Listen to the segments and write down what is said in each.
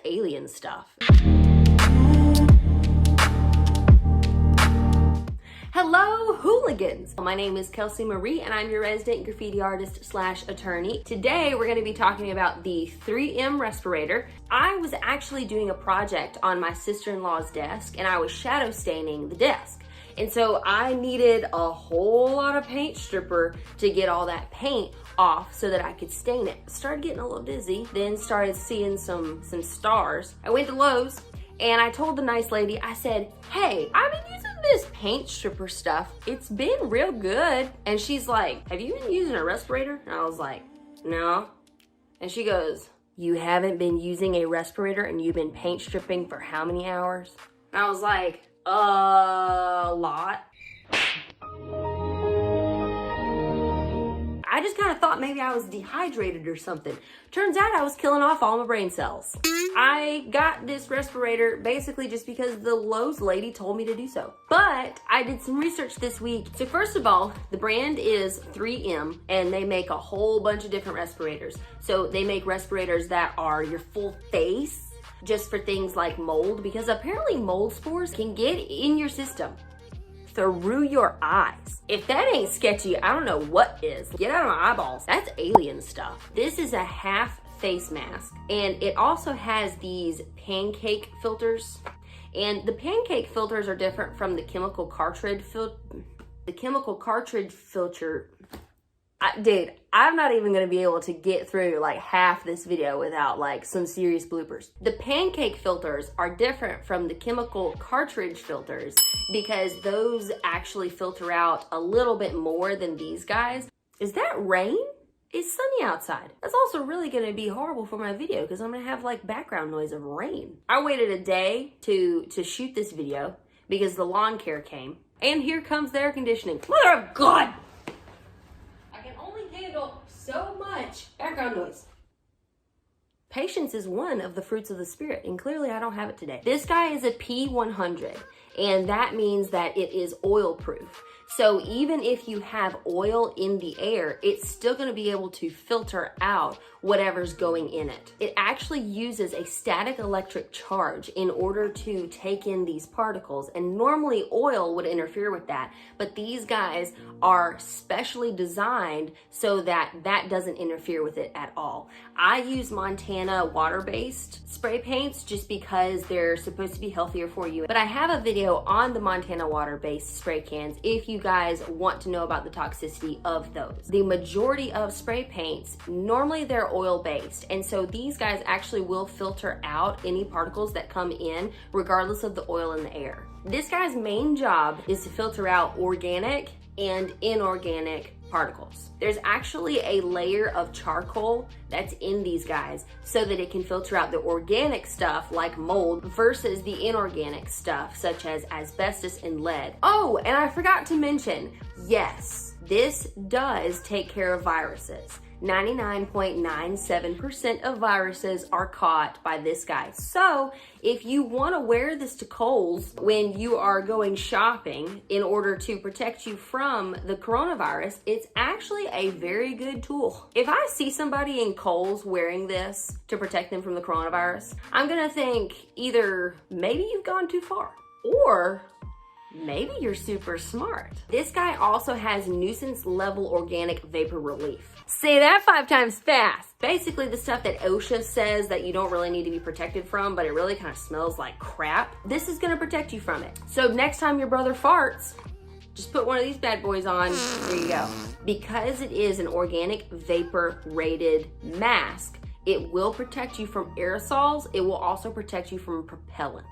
alien stuff. Hello, hooligans! My name is Kelsey Marie and I'm your resident graffiti artist / attorney. Today we're going to be talking about the 3M respirator. I was actually doing a project on my sister-in-law's desk and I was shadow staining the desk. And so I needed a whole lot of paint stripper to get all that paint off so that I could stain it. Started getting a little dizzy, then started seeing some stars. I went to Lowe's and I told the nice lady, I said, hey, I've been using this paint stripper stuff. It's been real good. And she's like, have you been using a respirator? And I was like, no. And she goes, you haven't been using a respirator and you've been paint stripping for how many hours? And I was like, a lot. I just kind of thought maybe I was dehydrated or something. Turns out I was killing off all my brain cells. I got this respirator basically just because the Lowe's lady told me to do so. But I did some research this week. So first of all, the brand is 3M and they make a whole bunch of different respirators. So they make respirators that are your full face, just for things like mold, because apparently mold spores can get in your system through your eyes. If that ain't sketchy, I don't know what is. Get out of my eyeballs. That's alien stuff. This is a half face mask and it also has these pancake filters. And the pancake filters are different from the chemical cartridge filter. Dude, I'm not even gonna be able to get through like half this video without like some serious bloopers. The pancake filters are different from the chemical cartridge filters because those actually filter out a little bit more than these guys. Is that rain? It's sunny outside. That's also really gonna be horrible for my video because I'm gonna have like background noise of rain. I waited a day to shoot this video because the lawn care came. And here comes the air conditioning. Mother of God! Handle so much background noise. Patience is one of the fruits of the spirit, and clearly I don't have it today. This guy is a P100, and that means that it is oil proof. So even if you have oil in the air, it's still going to be able to filter out whatever's going in it. It actually uses a static electric charge in order to take in these particles, and normally oil would interfere with that, but these guys are specially designed so that that doesn't interfere with it at all. I use Montana water-based spray paints just because they're supposed to be healthier for you, but I have a video on the Montana water-based spray cans if you guys want to know about the toxicity of those. The majority of spray paints, normally they're oil-based, and so these guys actually will filter out any particles that come in regardless of the oil in the air. This guy's main job is to filter out organic and inorganic particles. There's actually a layer of charcoal that's in these guys so that it can filter out the organic stuff like mold versus the inorganic stuff such as asbestos and lead. Oh, and I forgot to mention, yes, this does take care of viruses. 99.97% of viruses are caught by this guy. So if you want to wear this to Kohl's when you are going shopping in order to protect you from the coronavirus, it's actually a very good tool. If I see somebody in Kohl's wearing this to protect them from the coronavirus, I'm gonna think either maybe you've gone too far or maybe you're super smart. This guy also has nuisance level organic vapor relief. Say that 5 times fast. Basically the stuff that OSHA says that you don't really need to be protected from, but it really kind of smells like crap. This is gonna protect you from it. So next time your brother farts, just put one of these bad boys on, there you go. Because it is an organic vapor rated mask, it will protect you from aerosols. It will also protect you from propellants,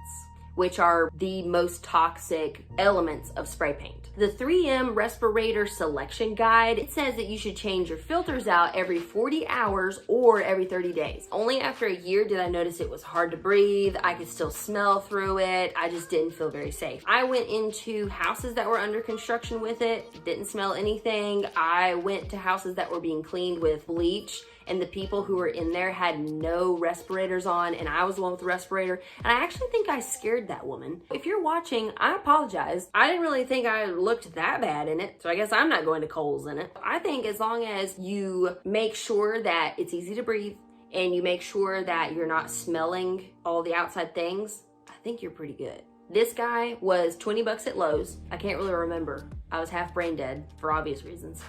which are the most toxic elements of spray paint. The 3M Respirator Selection Guide, it says that you should change your filters out every 40 hours or every 30 days. Only after a year did I notice it was hard to breathe. I could still smell through it. I just didn't feel very safe. I went into houses that were under construction with it, didn't smell anything. I went to houses that were being cleaned with bleach, and the people who were in there had no respirators on, and I was the one with the respirator, and I actually think I scared that woman. If you're watching, I apologize. I didn't really think I looked that bad in it, so I guess I'm not going to Kohl's in it. I think as long as you make sure that it's easy to breathe, and you make sure that you're not smelling all the outside things, I think you're pretty good. This guy was 20 bucks at Lowe's. I can't really remember. I was half brain dead for obvious reasons.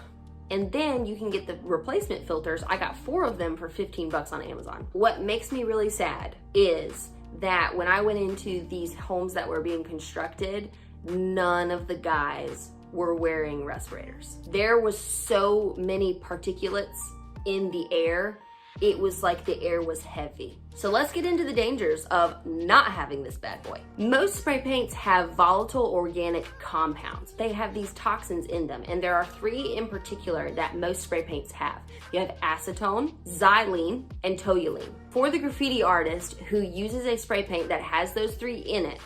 And then you can get the replacement filters. I got 4 of them for 15 bucks on Amazon. What makes me really sad is that when I went into these homes that were being constructed, none of the guys were wearing respirators. There was so many particulates in the air, it was like the air was heavy. So let's get into the dangers of not having this bad boy. Most spray paints have volatile organic compounds. They have these toxins in them, and there are 3 in particular that most spray paints have. You have acetone, xylene, and toluene. For the graffiti artist who uses a spray paint that has those 3 in it,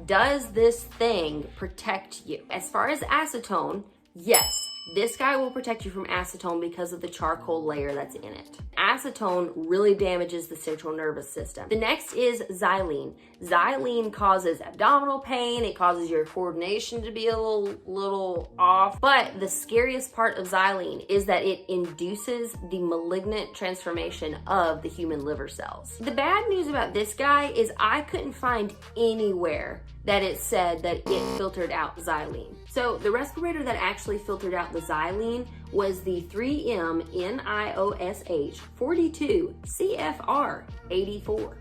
does this thing protect you? As far as acetone, yes, this guy will protect you from acetone because of the charcoal layer that's in it. Acetone really damages the central nervous system. The next is xylene. Xylene causes abdominal pain. It causes your coordination to be a little off. But the scariest part of xylene is that it induces the malignant transformation of the human liver cells. The bad news about this guy is I couldn't find anywhere that it said that it filtered out xylene. So the respirator that actually filtered out the xylene was the 3M NIOSH 42 CFR 84.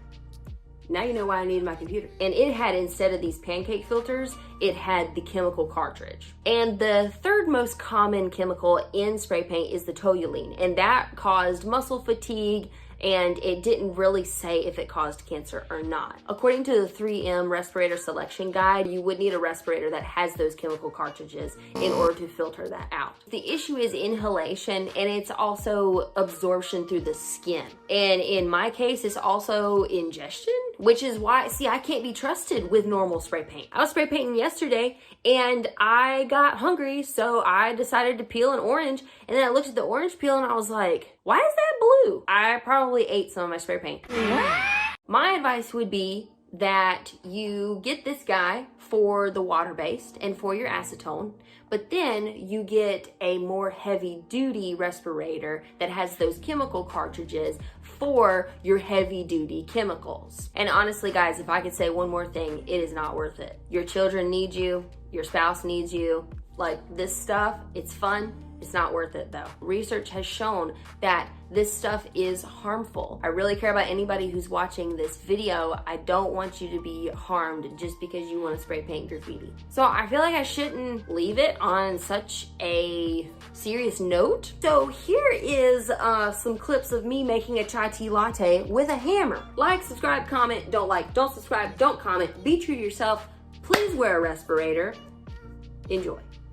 Now you know why I needed my computer. And it had, instead of these pancake filters, it had the chemical cartridge. And the 3rd most common chemical in spray paint is the toluene, and that caused muscle fatigue, and it didn't really say if it caused cancer or not. According to the 3M respirator selection guide, you would need a respirator that has those chemical cartridges in order to filter that out. The issue is inhalation, and it's also absorption through the skin. And in my case, it's also ingestion, which is why, see, I can't be trusted with normal spray paint. I was spray painting yesterday and I got hungry, so I decided to peel an orange, and then I looked at the orange peel and I was like, why is that blue? I probably ate some of my spray paint. My advice would be that you get this guy for the water-based and for your acetone, but then you get a more heavy-duty respirator that has those chemical cartridges for your heavy-duty chemicals. And honestly, guys, if I could say one more thing, it is not worth it. Your children need you, your spouse needs you. Like, this stuff, it's fun. It's not worth it though. Research has shown that this stuff is harmful. I really care about anybody who's watching this video. I don't want you to be harmed just because you want to spray paint graffiti. So I feel like I shouldn't leave it on such a serious note. So here is some clips of me making a chai tea latte with a hammer. Like, subscribe, comment, don't like, don't subscribe, don't comment. Be true to yourself. Please wear a respirator. Enjoy.